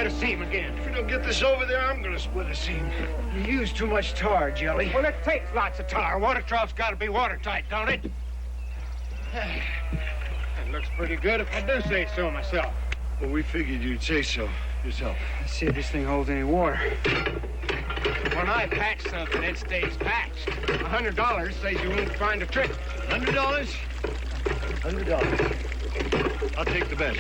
split a seam again. If we don't get this over there, I'm gonna split a seam. You use too much tar, Jelly. Well, it takes lots of tar. Water trough's got to be watertight, don't it? It looks pretty good if I do say so myself. Well, we figured you'd say so yourself. Let's see if this thing holds any water. When I patch something, it stays patched. $100 says you won't find a trick. $100? $100. I'll take the bet.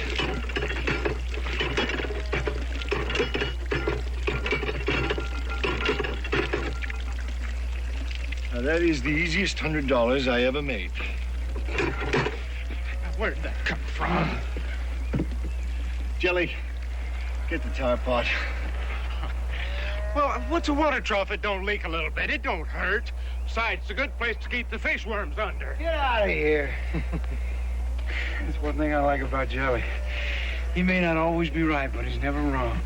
Now, that is the easiest $100 I ever made. Where'd that come from? Jelly, get the tar pot. Well, what's a water trough? It don't leak a little bit. It don't hurt. Besides, it's a good place to keep the fish worms under. Get out of here. That's one thing I like about Jelly. He may not always be right, but he's never wrong.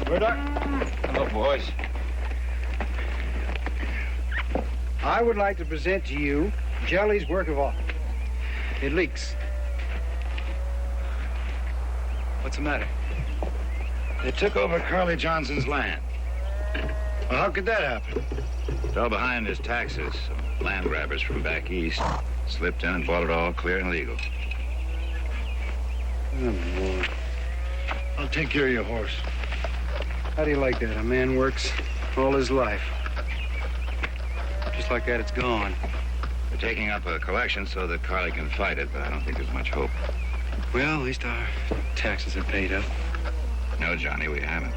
Murdoch? Hello, boys. I would like to present to you Jelly's work of art. It leaks. What's the matter? They took over Carly Johnson's land. Well, how could that happen? Fell behind his taxes. Some land grabbers from back east slipped in and bought it all clear and legal. Oh, Lord. I'll take care of your horse. How do you like that? A man works all his life. Just like that, it's gone. They're taking up a collection so that Carly can fight it, but I don't think there's much hope. Well, at least our taxes are paid up. No, Johnny, we haven't.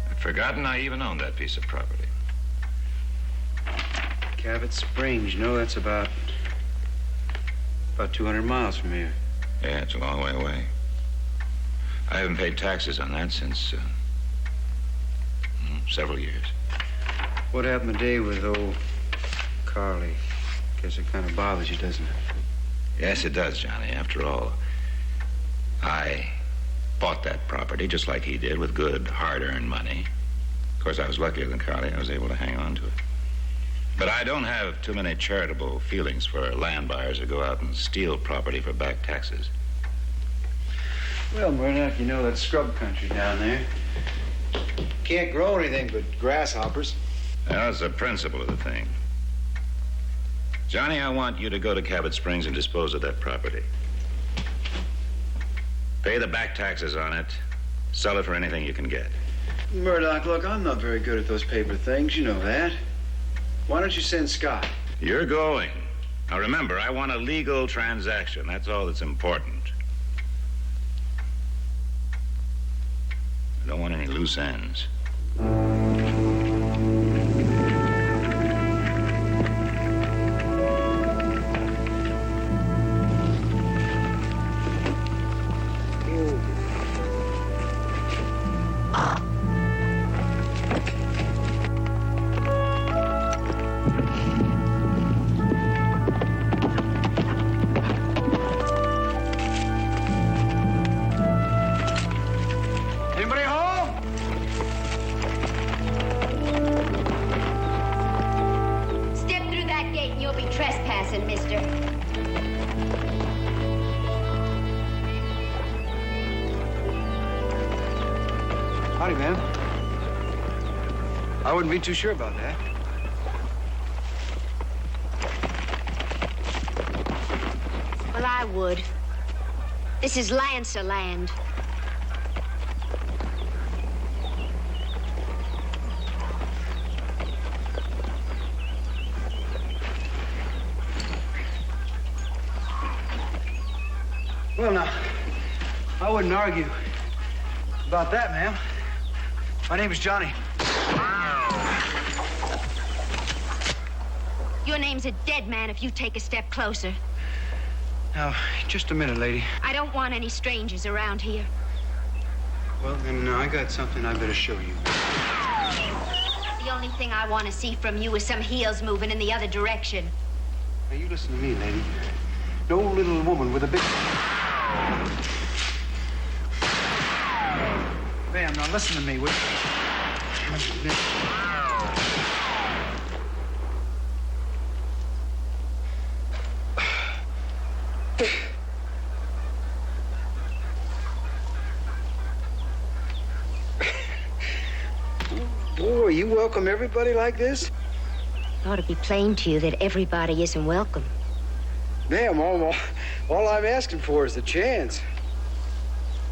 I'd forgotten I even owned that piece of property. Cabot Springs, you know, that's about 200 miles from here. Yeah, it's a long way away. I haven't paid taxes on that since several years. What happened today with old Carly? Guess it kind of bothers you, doesn't it? Yes, it does, Johnny. After all, I bought that property just like he did with good, hard-earned money. Of course, I was luckier than Carly. I was able to hang on to it. But I don't have too many charitable feelings for land buyers who go out and steal property for back taxes. Well, Murdoch, you know that scrub country down there. Can't grow anything but grasshoppers. That's the principle of the thing. Johnny, I want you to go to Cabot Springs and dispose of that property. Pay the back taxes on it. Sell it for anything you can get. Murdoch, look, I'm not very good at those paper things. You know that. Why don't you send Scott? You're going. Now remember, I want a legal transaction. That's all that's important. I don't want any loose ends. Anybody home? Step through that gate and you'll be trespassing, mister. Howdy, ma'am. I wouldn't be too sure about that. Well, I would. This is Lancer land. Well, now, I wouldn't argue about that, ma'am. My name is Johnny. Your name's a dead man if you take a step closer. Now, just a minute, lady. I don't want any strangers around here. Well, then, I got something I better show you. The only thing I want to see from you is some heels moving in the other direction. Now, you listen to me, lady. No little woman with a big... Ma'am, now listen to me, will you? Boy, you welcome everybody like this? It ought to be plain to you that everybody isn't welcome. Ma'am, all I'm asking for is the chance.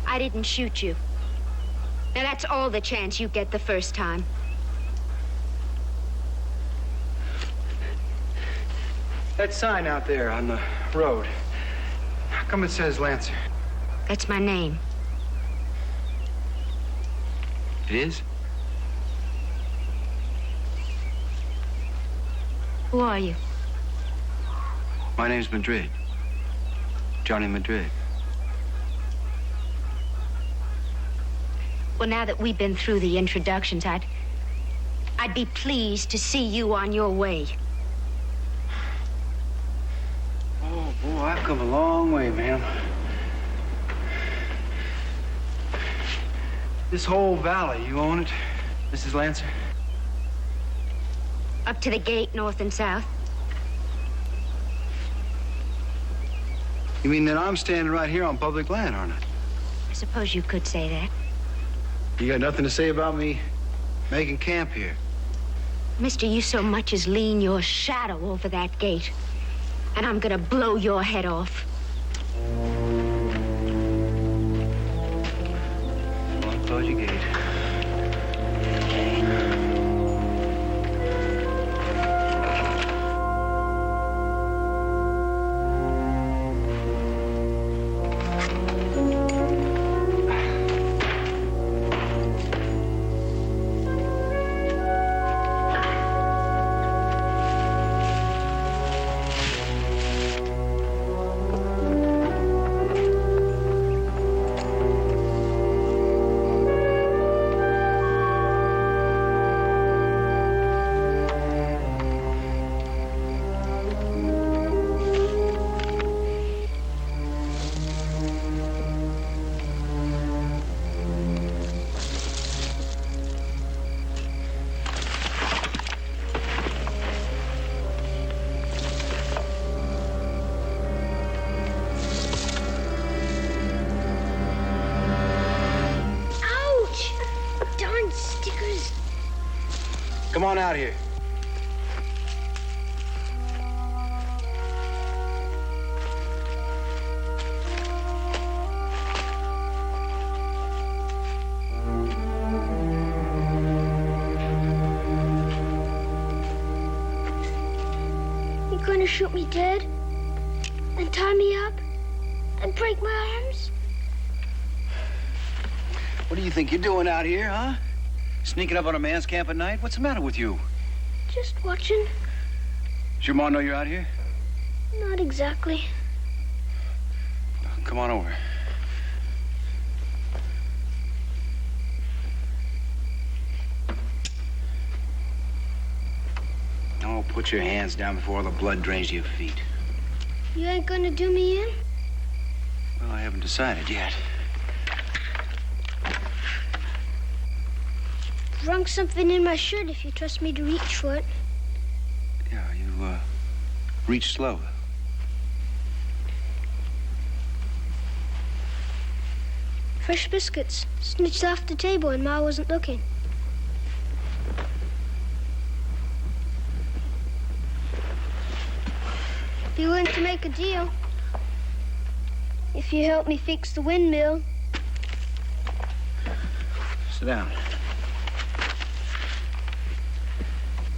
I didn't shoot you. Now, that's all the chance you get the first time. That sign out there on the road, how come it says Lancer? That's my name. It is? Who are you? My name's Madrid. Johnny Madrid. Well, now that we've been through the introductions, I'd be pleased to see you on your way. Oh, boy, I've come a long way, ma'am. This whole valley, you own it, Mrs. Lancer? Up to the gate, north and south. You mean that I'm standing right here on public land, aren't I? I suppose you could say that. You got nothing to say about me making camp here? Mister, you so much as lean your shadow over that gate, and I'm gonna blow your head off. Well, close your gate. Come on out here. You're gonna shoot me dead? And tie me up? And break my arms? What do you think you're doing out here, huh? Sneaking up on a man's camp at night? What's the matter with you? Just watching. Does your mom know you're out here? Not exactly. Come on over. Oh, put your hands down before all the blood drains to your feet. You ain't gonna do me in? Well, I haven't decided yet. Drunk something in my shirt if you trust me to reach for it. Yeah, you, reach slow. Fresh biscuits. Snitched off the table and Ma wasn't looking. Be willing to make a deal. If you help me fix the windmill. Sit down.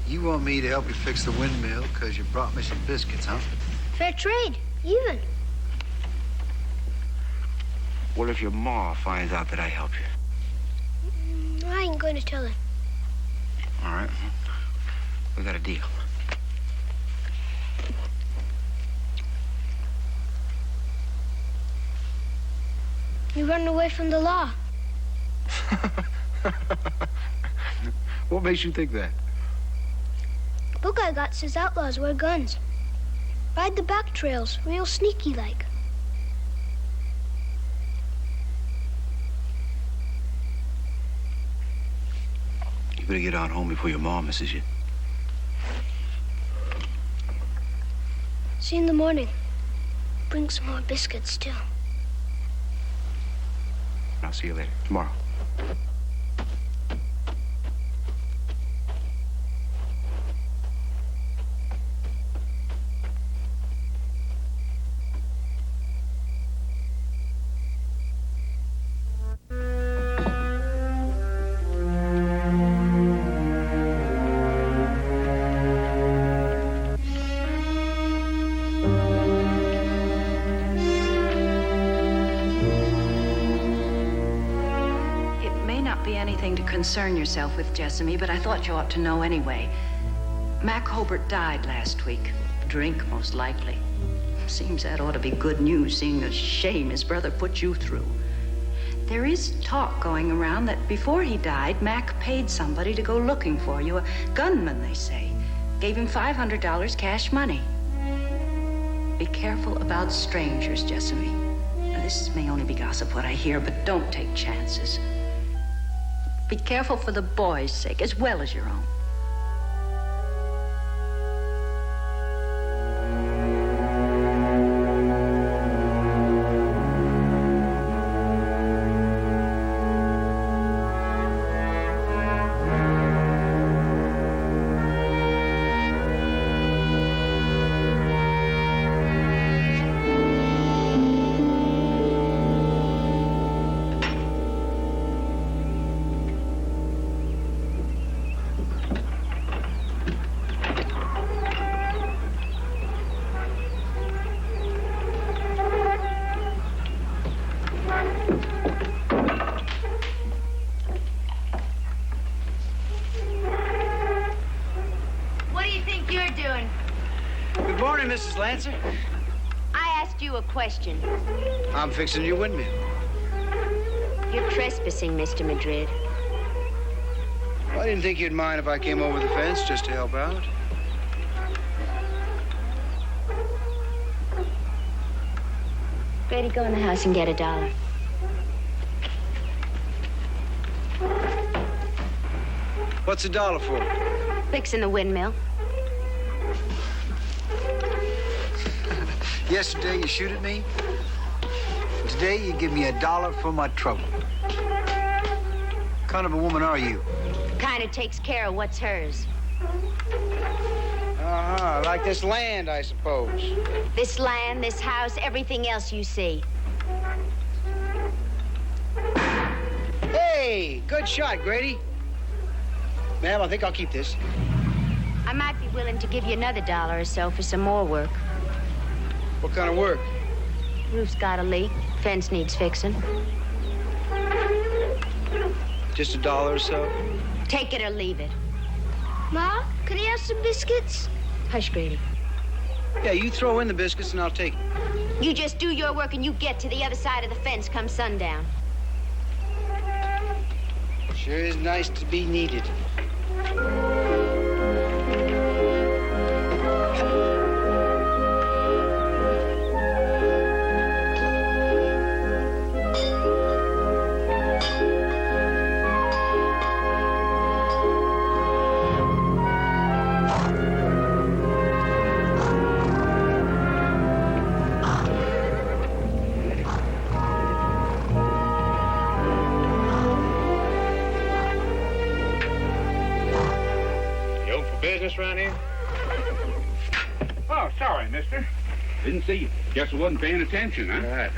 You want me to help you fix the windmill because you brought me some biscuits, huh? Fair trade. Even. What if your ma finds out that I helped you? I ain't going to tell her. All right. We got a deal. You run away from the law. What makes you think that? Book I got says outlaws wear guns. Ride the back trails, real sneaky like. You better get on home before your mom misses you. See you in the morning. Bring some more biscuits, too. I'll see you later, tomorrow. Concern yourself with, Jessamy, but I thought you ought to know anyway. Mac Hobart died last week. Drink, most likely. Seems that ought to be good news, seeing the shame his brother put you through. There is talk going around that before he died, Mac paid somebody to go looking for you. A gunman, they say. Gave him $500 cash money. Be careful about strangers, Jessamy. Now, this may only be gossip, what I hear, but don't take chances. Be careful for the boys' sake, as well as your own. Mrs. Lancer? I asked you a question. I'm fixing your windmill. You're trespassing, Mr. Madrid. Well, I didn't think you'd mind if I came over the fence just to help out. Grady, go in the house and get $1. What's $1 for? Fixing the windmill. Yesterday, you shoot at me. Today, you give me $1 for my trouble. What kind of a woman are you? Kind of takes care of what's hers. Uh-huh, like this land, I suppose. This land, this house, everything else you see. Hey, good shot, Grady. Ma'am, I think I'll keep this. I might be willing to give you another $1 or so for some more work. What kind of work? Roof's got a leak. Fence needs fixing. Just $1 or so? Take it or leave it. Ma, could I have some biscuits? Hush, Grady. Yeah, you throw in the biscuits and I'll take it. You just do your work and you get to the other side of the fence come sundown. Sure is nice to be needed. Around here? Oh, sorry, mister. Didn't see you. Guess I wasn't paying attention, huh? Right.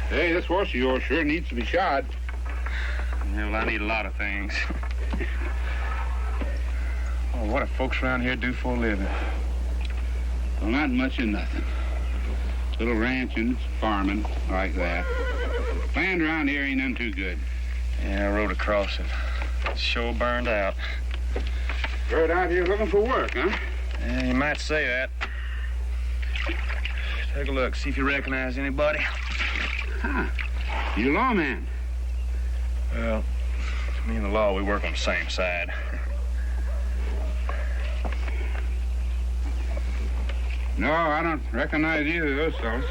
Hey, this horse of yours sure needs to be shod. Yeah, well, I need a lot of things. Oh, what do folks around here do for a living? Well, not much of nothing. Little ranching, farming, like that. Land around here ain't none too good. Yeah, I rode across it. It's sure burned out. Rode out here looking for work, huh? Yeah, you might say that. Take a look, see if you recognize anybody. Huh. You a lawman? Well, me and the law, we work on the same side. No, I don't recognize either of those fellas.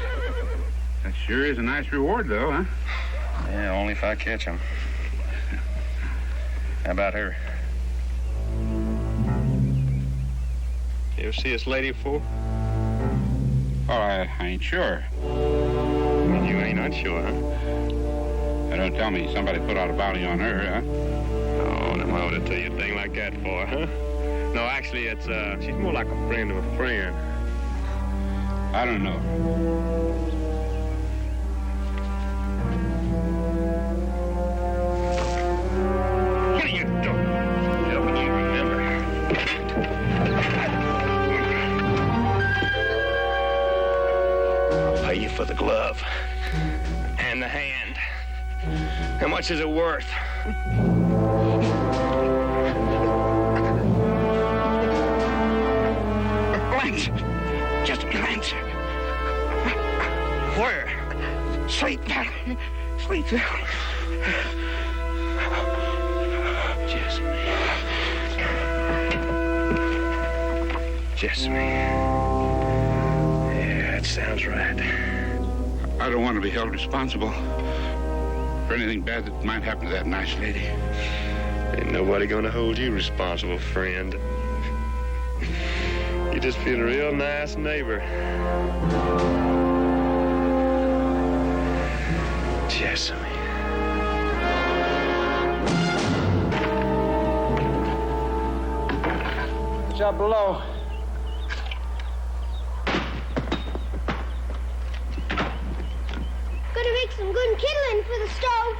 That sure is a nice reward, though, huh? Yeah, only if I catch him. How about her? You ever see this lady before? Oh, I ain't sure. You ain't unsure, huh? Now, don't tell me somebody put out a bounty on her, huh? Oh, now why would I tell you a thing like that for, huh? No, actually, it's, she's more like a friend of a friend. I don't know. What are you doing? Helping you remember. I'll pay you for the glove. And the hand. How much is it worth? A glance. Just a glance. Where? Sleep down. Sleep down. Jessamine. Yeah, that sounds right. I don't want to be held responsible for anything bad that might happen to that nice lady. Ain't nobody gonna hold you responsible, friend. You just been a real nice neighbor. Jessamine. Job below. Gonna make some good kindling for the stove.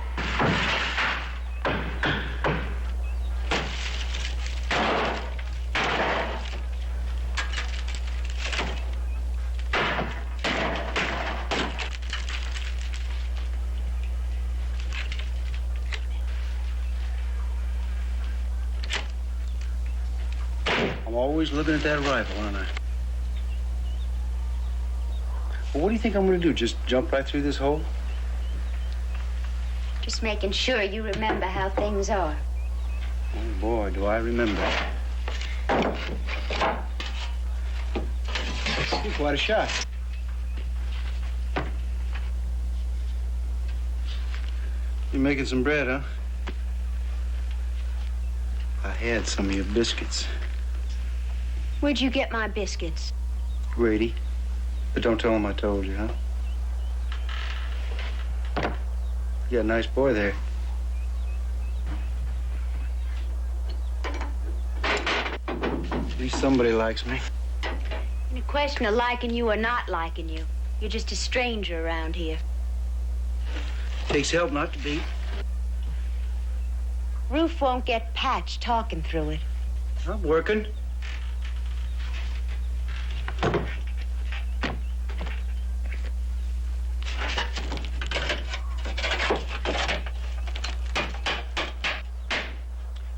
I'm always looking at that rifle, aren't I? Well, what do you think I'm gonna do? Just jump right through this hole? Just making sure you remember how things are. Oh, boy, do I remember. Gee, quite a shot. You making some bread, huh? I had some of your biscuits. Where'd you get my biscuits? Grady. But don't tell him I told you, huh? You got a nice boy there. At least somebody likes me. In a question of liking you or not liking you, you're just a stranger around here. Takes help not to be. Roof won't get patched talking through it. I'm working.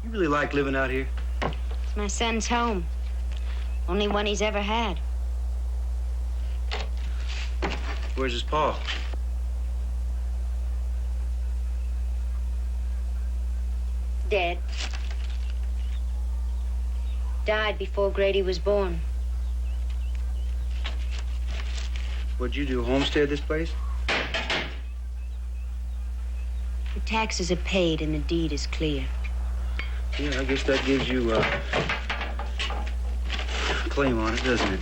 You really like living out here? It's my son's home. Only one he's ever had. Where's his pa? Dead. Died before Grady was born. What'd you do, homestead this place? The taxes are paid and the deed is clear. Yeah, I guess that gives you a claim on it, doesn't it?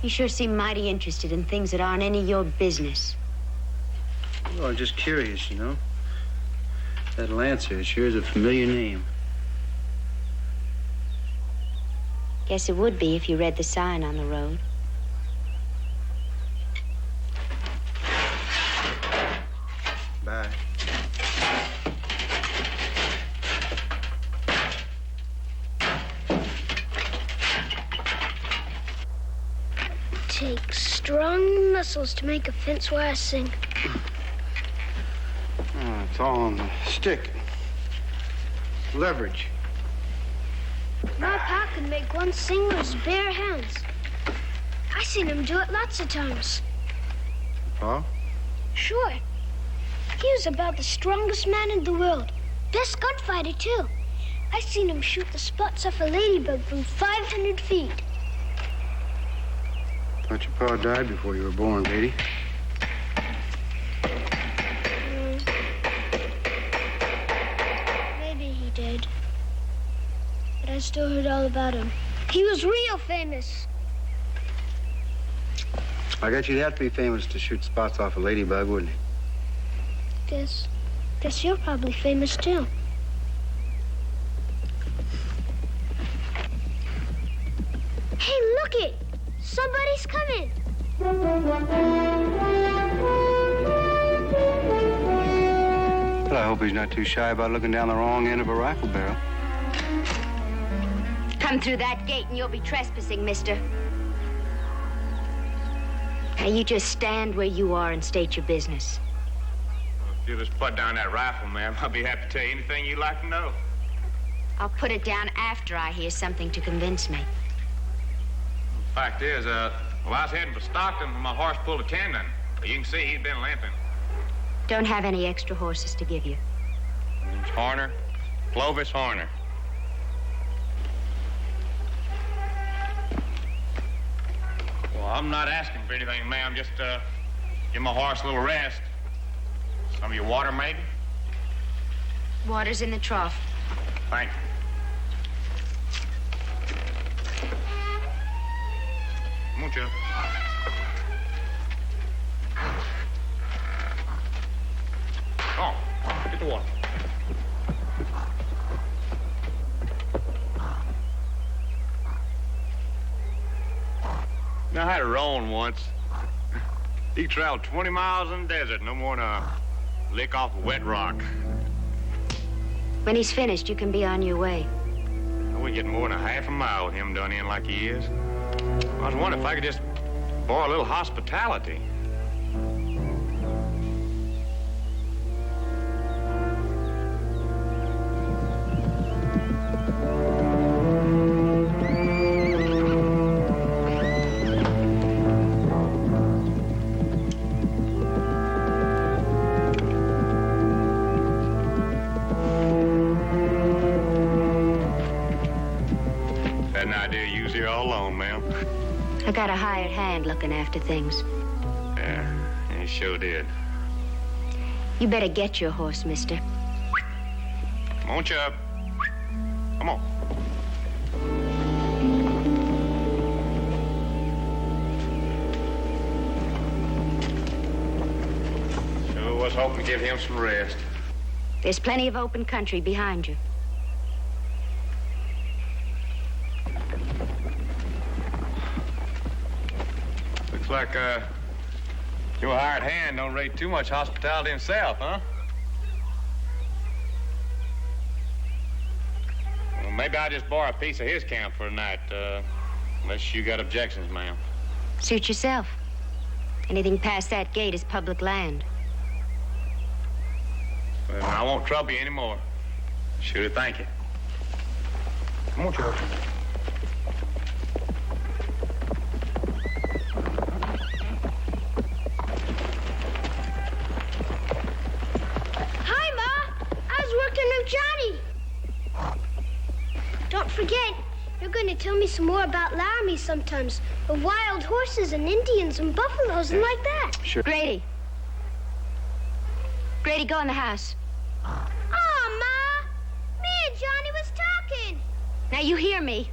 You sure seem mighty interested in things that aren't any of your business. Well, I'm just curious, you know. That Lancer, it sure is a familiar name. Guess it would be if you read the sign on the road. Bye. Takes strong muscles to make a fence where I sing. Oh, it's all on the stick. Leverage. My pa could make one sing with his bare hands. I seen him do it lots of times. Pa? Sure. He was about the strongest man in the world. Best gunfighter, too. I seen him shoot the spots off a ladybug from 500 feet. Thought your pa died before you were born, Beatty. Maybe he did. But I still heard all about him. He was real famous. I guess you'd have to be famous to shoot spots off a ladybug, wouldn't you? Guess you're probably famous too. Hey, look it! Somebody's coming. Well, I hope he's not too shy about looking down the wrong end of a rifle barrel. Come through that gate and you'll be trespassing, mister. Now, you just stand where you are and state your business. If you'll just put down that rifle, ma'am, I'll be happy to tell you anything you'd like to know. I'll put it down after I hear something to convince me. Fact is, I was heading for Stockton when my horse pulled a tendon. You can see he'd been limping. Don't have any extra horses to give you. It's Horner, Clovis Horner. Well, I'm not asking for anything, ma'am. Just give my horse a little rest. Some of your water, maybe? Water's in the trough. Thank you. Mucho. Oh, get the water. Now, I had a roan once. He traveled 20 miles in the desert, no more than a lick off a wet rock. When he's finished, you can be on your way. We get more than a half a mile with him done in like he is. I was wondering if I could just borrow a little hospitality. Had an idea you was here all alone, ma'am. I got a hired hand looking after things. Yeah, he sure did. You better get your horse, mister. Come on, Chub. Come on. Sure was hoping to give him some rest. There's plenty of open country behind you. Looks like, your hired hand don't rate too much hospitality himself, huh? Well, maybe I'll just borrow a piece of his camp for a night, unless you got objections, ma'am. Suit yourself. Anything past that gate is public land. Well, I won't trouble you anymore. Sure, thank you. Come on, George. Hi, Ma. I was working with Johnny. Don't forget, you're going to tell me some more about Laramie sometimes. Of wild horses and Indians and buffaloes and like that. Sure. Grady. Grady, go in the house. Oh, Ma. Me and Johnny was talking. Now, you hear me.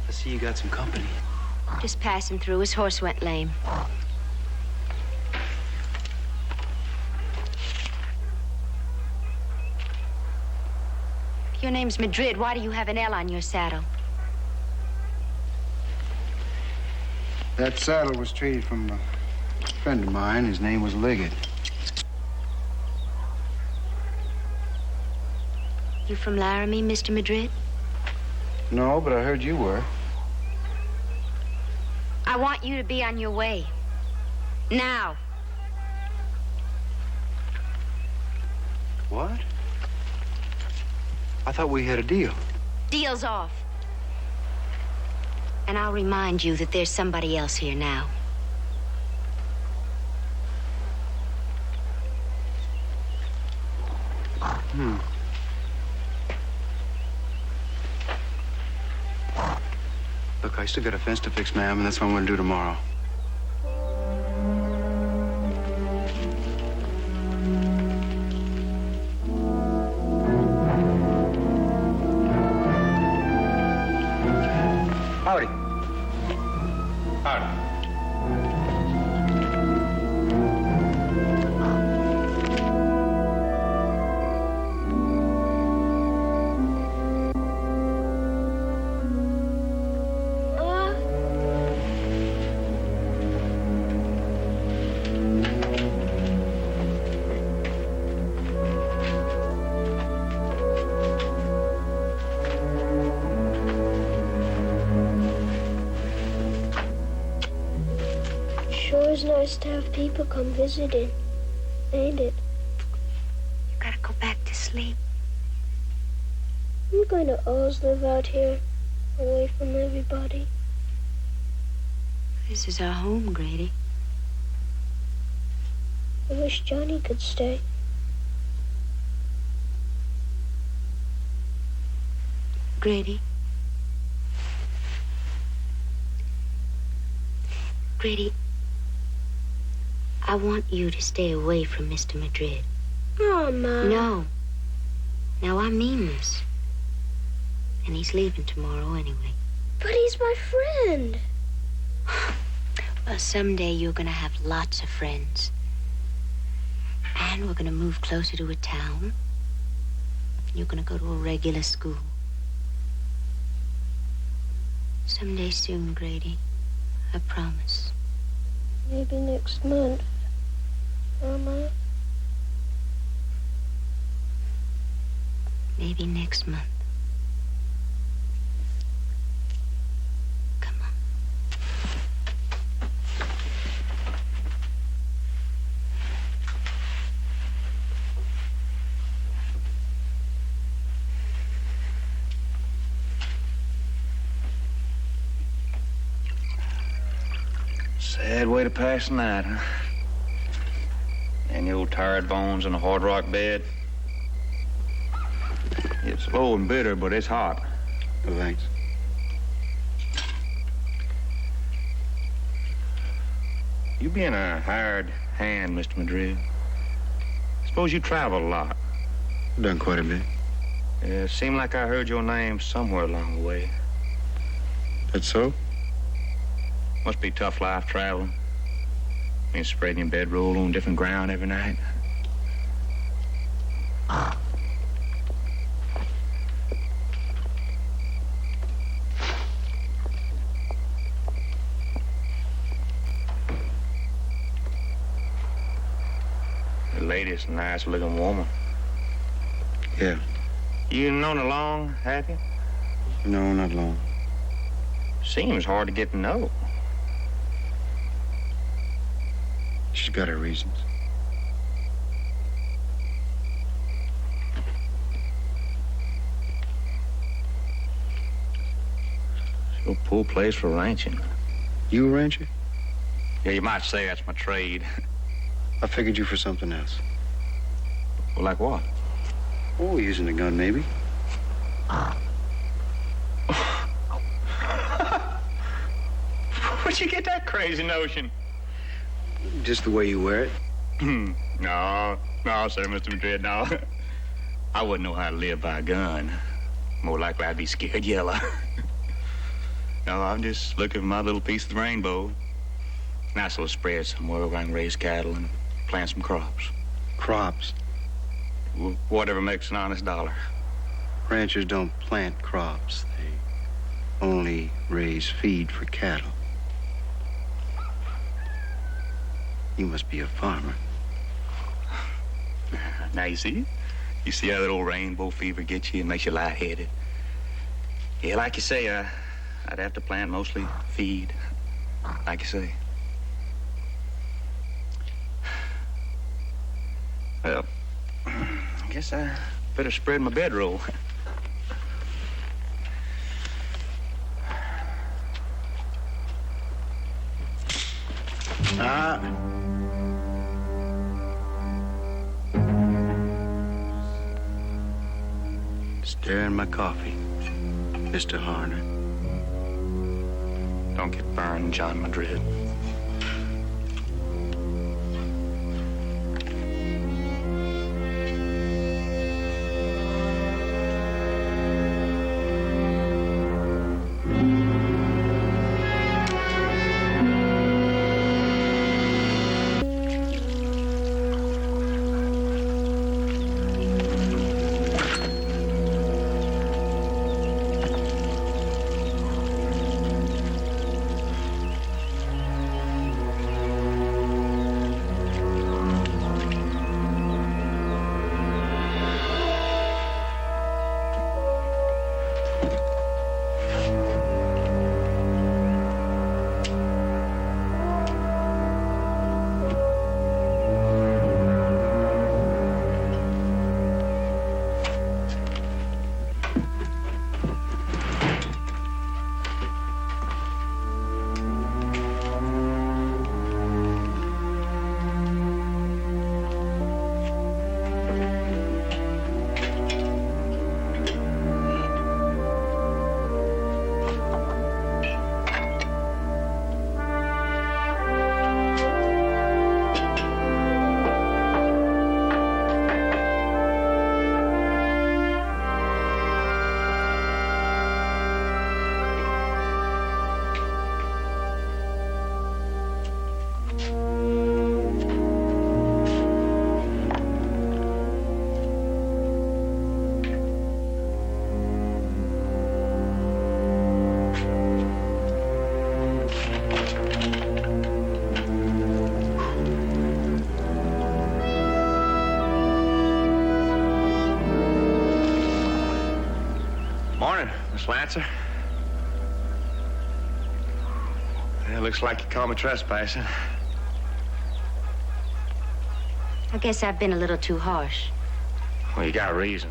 I see you got some company. Just passing through. His horse went lame. Your name's Madrid. Why do you have an L on your saddle? That saddle was traded from a friend of mine. His name was Liggett. You from Laramie, Mr. Madrid? No, but I heard you were. I want you to be on your way. Now. What? I thought we had a deal. Deal's off. And I'll remind you that there's somebody else here now. Look, I still got a fence to fix, ma'am, and that's what I'm gonna do tomorrow. Howdy. Howdy. Sure is nice to have people come visiting, ain't it? You gotta go back to sleep. I'm going to always live out here, away from everybody. This is our home, Grady. I wish Johnny could stay. Grady. Grady, I want you to stay away from Mr. Madrid. Oh, Mom. No. Now, I mean this. And he's leaving tomorrow anyway. But he's my friend. Well, someday you're gonna have lots of friends. And we're gonna move closer to a town. You're gonna go to a regular school. Someday soon, Grady. I promise. Maybe next month, Mama. Maybe next month. Come on. Sad way to pass the night, huh? And the old tired bones in a hard rock bed. It's low and bitter, but it's hot. Oh, thanks. You being a hired hand, Mr. Madrid. Suppose you travel a lot. Done quite a bit. It seemed like I heard your name somewhere along the way. That's so? Must be tough life traveling. Being spreading your bedroll on different ground every night. The lady's a nice looking woman. Yeah. You known her long, have you? No, not long. Seems hard to get to know. She's got her reasons. It's a poor place for ranching. You a rancher? Yeah, you might say that's my trade. I figured you for something else. Well, like what? Oh, using a gun, maybe. Where'd you get that crazy notion? Just the way you wear it. No, sir, Mr. Madrid, no. I wouldn't know how to live by a gun. More likely I'd be scared yellow. No, I'm just looking for my little piece of the rainbow. Nice little spread somewhere where I can raise cattle and plant some crops. Crops. Whatever makes an honest dollar. Ranchers don't plant crops. They only raise feed for cattle. You must be a farmer. Now, you see? You see how that old rainbow fever gets you and makes you lightheaded? Yeah, like you say, I'd have to plant mostly feed. Like you say. Well, I guess I better spread my bedroll. Ah. There in my coffee, Mr. Harner. Don't get burned, John Madrid. Morning, Miss Lancer. Yeah, looks like you caught me trespassing. I guess I've been a little too harsh. Well, you got a reason.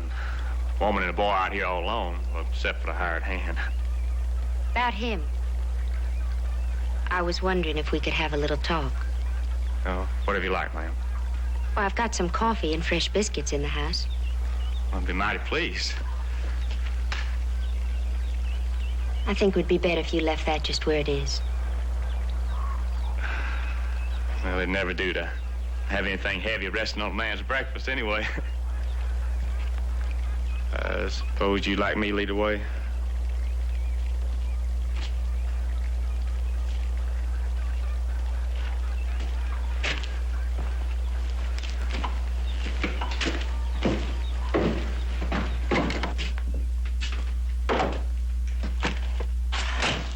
Woman and a boy out here all alone, well, except for the hired hand. About him. I was wondering if we could have a little talk. Oh, whatever you like, ma'am. Well, I've got some coffee and fresh biscuits in the house. I'd be mighty pleased. I think it would be better if you left that just where it is. Well, it'd never do to have anything heavy resting on a man's breakfast anyway. I suppose you'd like me to lead the way?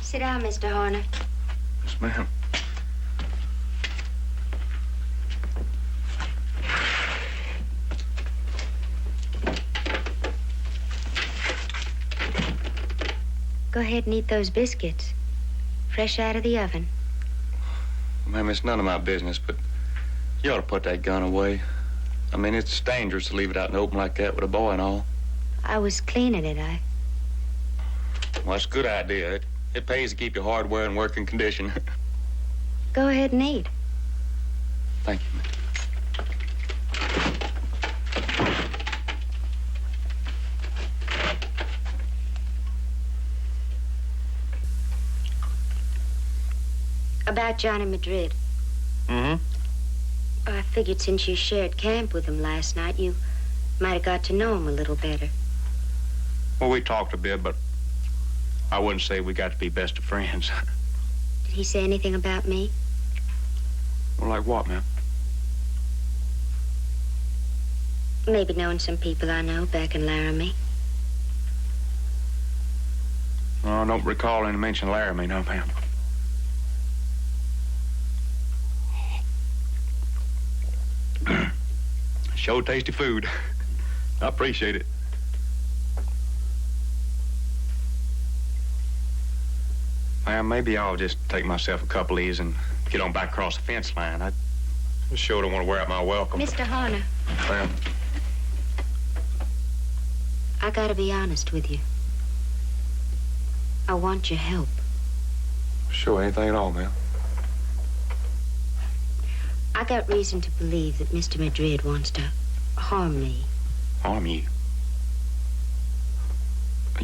Sit down, Mr. Horner. Yes, ma'am. Go ahead and eat those biscuits. Fresh out of the oven. Ma'am, it's none of my business, but you ought to put that gun away. I mean, it's dangerous to leave it out in the open like that with a boy and all. I was cleaning it. Well, that's a good idea. It pays to keep your hardware in working condition. Go ahead and eat. Thank you, ma'am. About Johnny Madrid. Mm-hmm. I figured since you shared camp with him last night, you might have got to know him a little better. Well, we talked a bit, but I wouldn't say we got to be best of friends. Did he say anything about me? Well, like what, ma'am? Maybe knowing some people I know back in Laramie. Oh, I don't recall any mention of Laramie, no, ma'am. Sure tasty food. I appreciate it. Ma'am, maybe I'll just take myself a couple of these and get on back across the fence line. I sure don't want to wear out my welcome. Mr. Horner. Ma'am. I gotta be honest with you. I want your help. Sure, anything at all, ma'am. I got reason to believe that Mr. Madrid wants to harm me. Harm you?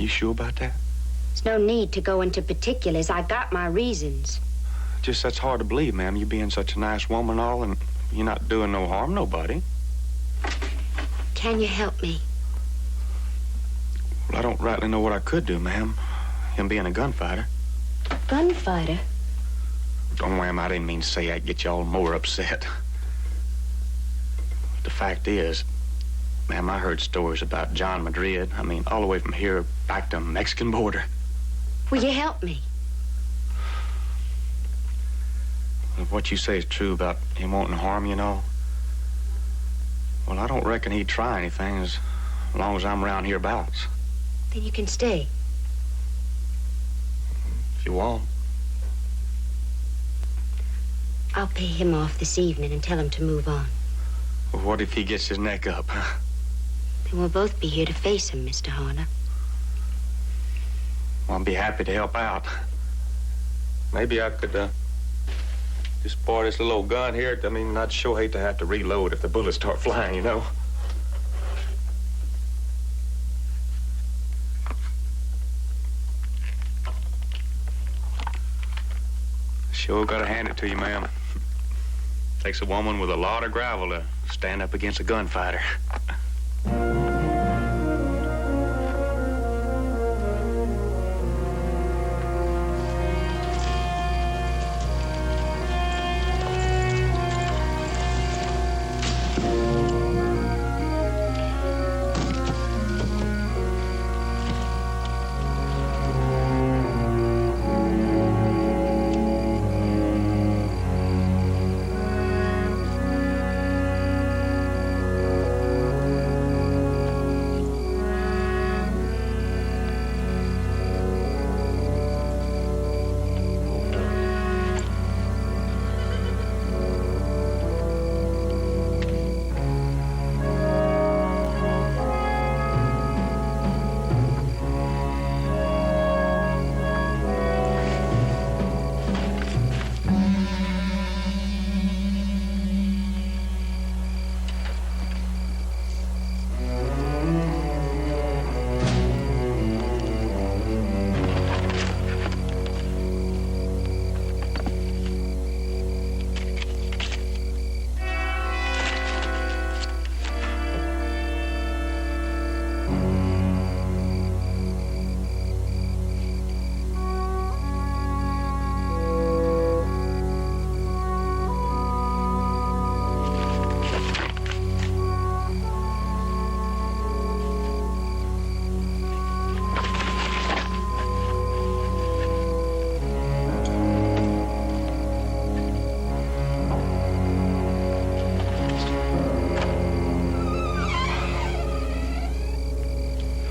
You sure about that? There's no need to go into particulars. I got my reasons. Just that's hard to believe, ma'am. You being such a nice woman and all, and you're not doing no harm to nobody. Can you help me? Well, I don't rightly know what I could do, ma'am. Him being a gunfighter. Gunfighter? Oh, ma'am, I didn't mean to say I'd get you all more upset. The fact is, ma'am, I heard stories about John Madrid. I mean, all the way from here back to the Mexican border. Will you help me? If what you say is true about him wanting to harm you and all, well, I don't reckon he'd try anything as long as I'm around hereabouts. Then you can stay. If you want. I'll pay him off this evening and tell him to move on. Well, what if he gets his neck up, huh? Then we'll both be here to face him, Mr. Horner. Well, I'd be happy to help out. Maybe I could, just borrow this little old gun here. I mean, I'd sure hate to have to reload if the bullets start flying, you know? Sure gotta hand it to you, ma'am. Takes a woman with a lot of gravel to stand up against a gunfighter.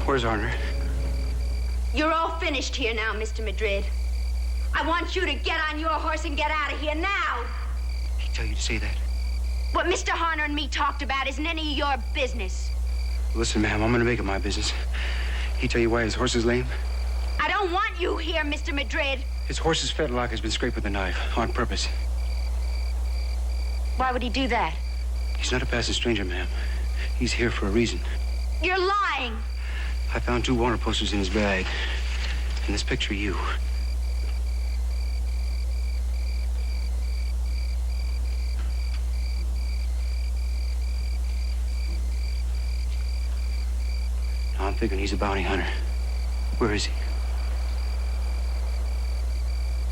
Where's Arner? You're all finished here now, Mr. Madrid. I want you to get on your horse and get out of here now. He tell you to say that? What Mr. Horner and me talked about isn't any of your business. Listen, ma'am, I'm gonna make it my business. He tell you why his horse is lame? I don't want you here, Mr. Madrid. His horse's fetlock has been scraped with a knife, on purpose. Why would he do that? He's not a passing stranger, ma'am. He's here for a reason. You're lying. I found 2 Warner posters in his bag. And this picture of you. Now I'm thinking he's a bounty hunter. Where is he?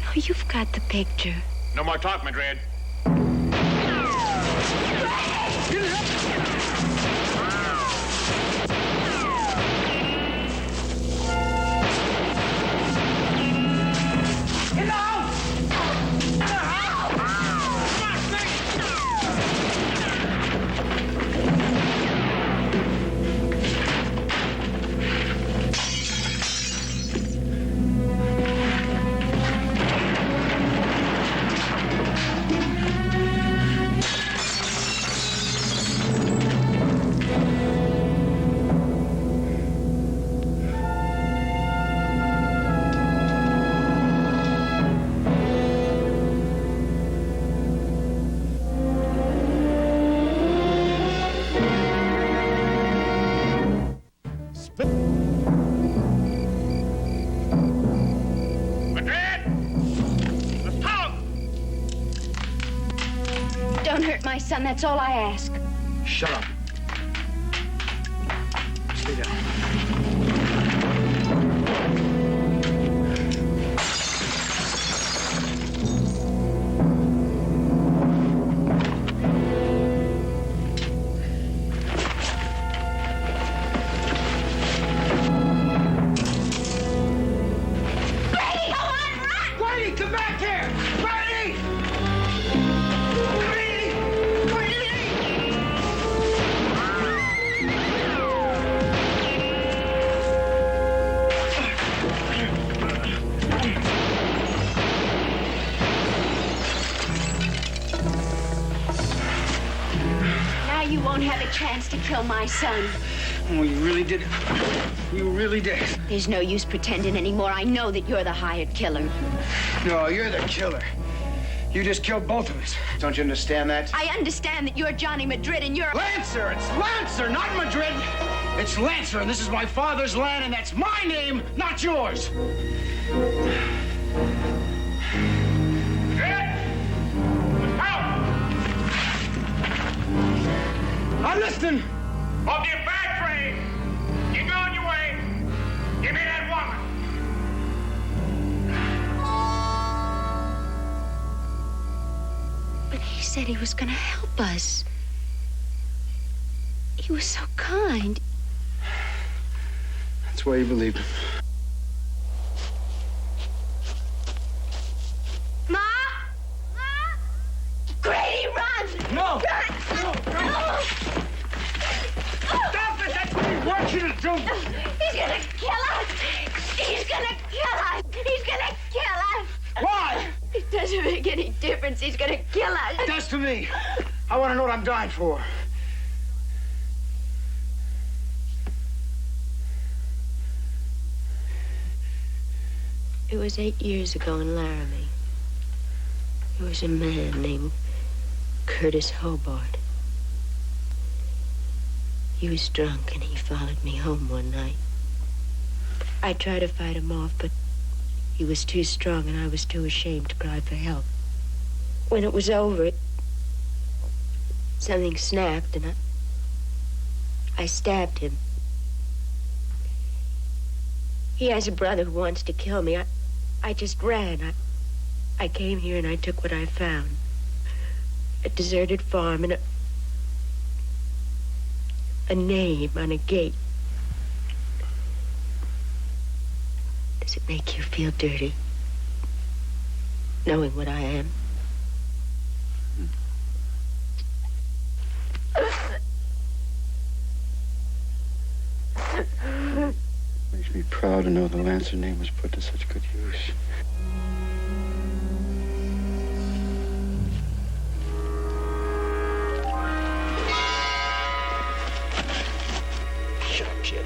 Oh, you've got the picture. No more talk, Madrid. Don't hurt my son, that's all I ask. Shut up. Stay down. You won't have a chance to kill my son. Oh, you really did it. You really did. There's no use pretending anymore. I know that you're the hired killer. No, you're the killer. You just killed both of us. Don't you understand that? I understand that you're Johnny Madrid and you're... Lancer! It's Lancer, not Madrid! It's Lancer, and this is my father's land, and that's my name, not yours! I'm listening. Hold your back train. You go on your way. Give me that woman. But he said he was going to help us. He was so kind. That's why you believed him. Ma? Ma? Grady, run! No! No! Stop it! That's what he wants you to do! He's gonna kill us! He's gonna kill us! He's gonna kill us! Why? It doesn't make any difference. He's gonna kill us. It does to me. I want to know what I'm dying for. It was 8 years ago in Laramie. There was a man named Curtis Hobart. He was drunk and he followed me home one night. I tried to fight him off, but he was too strong and I was too ashamed to cry for help. When it was over, something snapped and I stabbed him. He has a brother who wants to kill me. I just ran. I came here and I took what I found. A deserted farm and a name on a gate. Does it make you feel dirty? Knowing what I am? Makes me proud to know the Lancer name was put to such good use. Shut up, kid.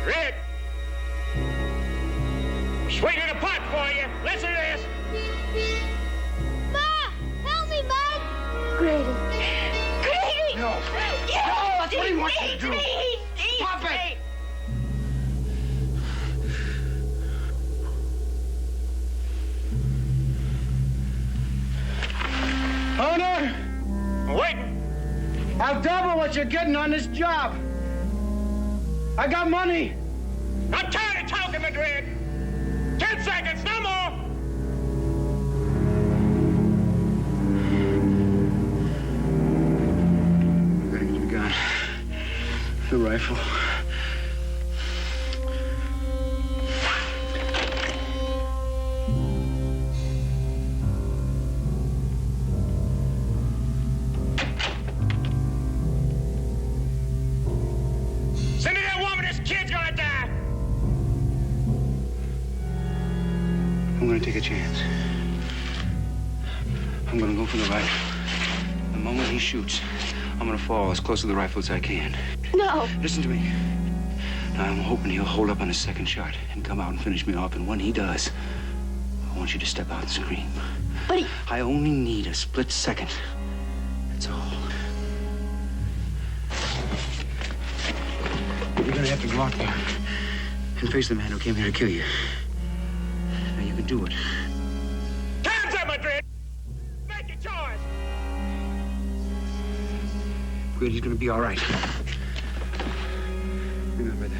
Red! Swinging a pot for you. Listen to this. Ma! Help me, Mud! Grady. Grady! No. Yes, No, that's what he wants you to do. Stop it! Owner! Wait! I'll double what you're getting on this job. I got money. I'm tired of talking, Madrid. 10 seconds, no more. Gotta get the gun. The rifle. Send me that woman. This kid's gonna die. I'm gonna take a chance. I'm gonna go for the rifle. The moment he shoots, I'm gonna fall as close to the rifle as I can. No. Listen to me. Now, I'm hoping he'll hold up on his second shot and come out and finish me off. And when he does, I want you to step out and scream. But I only need a split second. That's all. You're gonna have to go out there and face the man who came here to kill you. Now, you can do it. Time's up, Madrid. Make quit, he's gonna be all right. Remember that.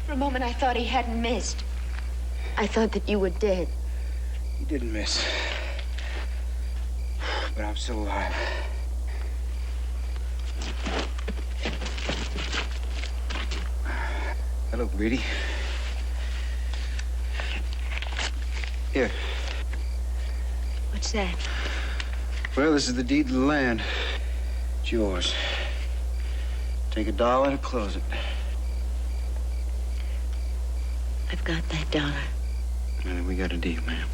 For a moment, I thought he hadn't missed. I thought that you were dead. He didn't miss. But I'm still alive. Hello, Greedy. Here. What's that? Well, this is the deed to the land. It's yours. Take $1 and close it. I've got that $1. And we got a deal, ma'am.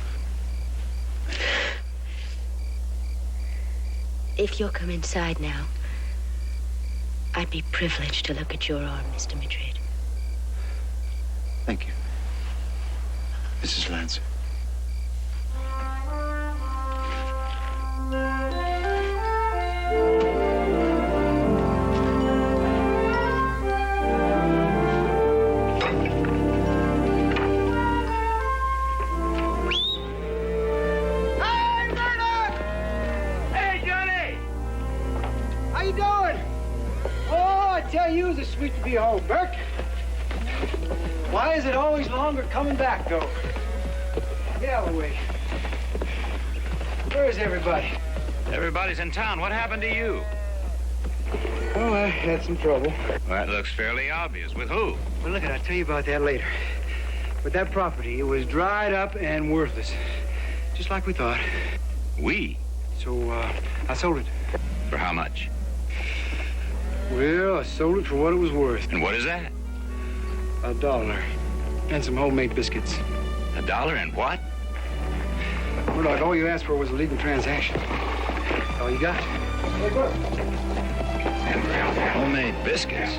If you'll come inside now, I'd be privileged to look at your arm, Mr. Madrid. Thank you, Mrs. Lancer. Sweet to be home, Burke. Why is it always longer coming back, though? Get out of the way. Where is everybody? Everybody's in town. What happened to you? Oh, I had some trouble. Well, that looks fairly obvious. With who? Well, look, I'll tell you about that later. But that property, it was dried up and worthless. Just like we thought. We? So, I sold it. For how much? Well, I sold it for what it was worth. And what is that? $1. And some homemade biscuits. $1 and what? Well, like all you asked for was a legal transaction. All you got. Hey, look. Homemade biscuits?